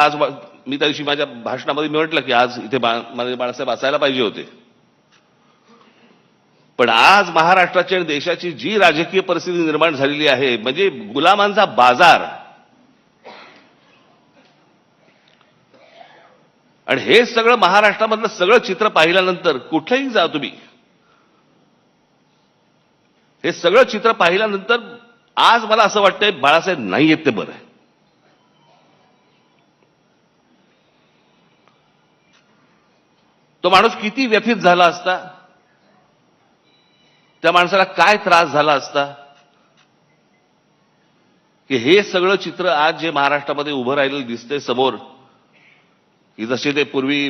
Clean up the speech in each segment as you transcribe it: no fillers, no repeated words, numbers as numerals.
आज मी त्या दिवशी माझ्या भाषणामध्ये मी म्हटलं की आज इथे बाळासाहेब असायला पाहिजे होते. पण आज महाराष्ट्राची आणि देशाची जी राजकीय परिस्थिती निर्माण झालेली आहे, म्हणजे गुलामांचा बाजार, आणि हे सगळं महाराष्ट्रामधलं सगळं चित्र पाहिल्यानंतर कुठेही जा तुम्ही, हे सगळं चित्र पाहिल्यानंतर आज मला असं वाटतंय बाळासाहेब नाही येत ते बरं आहे. तो माणूस किती व्यथित झाला असता, त्या माणसाला काय त्रास झाला असता की हे सगळं चित्र आज जे महाराष्ट्रामध्ये उभं राहिलेलं दिसतंय समोर, की जसे ते पूर्वी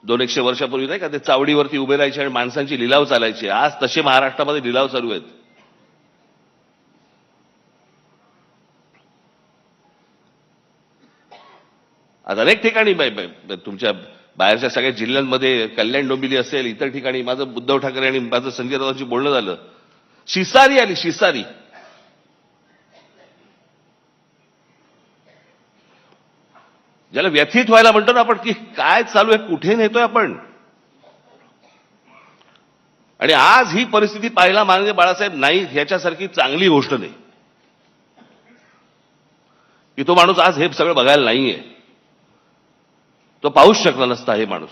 200 वर्षापूर्वी नाही का ते चावडीवरती उभे राहायचे आणि माणसांची लिलाव चालायचे, आज तसे महाराष्ट्रामध्ये लिलाव चालू आहेत. आज अनेक ठिकाणी तुमच्या बाहेरच्या सगळ्या जिल्ह्यांमध्ये, कल्याण डोंबिवली असेल, इतर ठिकाणी माझं उद्धव ठाकरे आणि माझं संजय राऊतांशी बोलणं झालं. शिसारी आली, शिसारी. ज्याला व्यथित व्हायला म्हणतो ना आपण, की काय चालू आहे, कुठे नेतोय आपण. आणि आज ही परिस्थिती पाहायला माननीय बाळासाहेब नाही ह्याच्यासारखी चांगली गोष्ट नाही की तो माणूस आज हे सगळं बघायला नाहीये. तो पाहूच शकला नसता हे माणूस.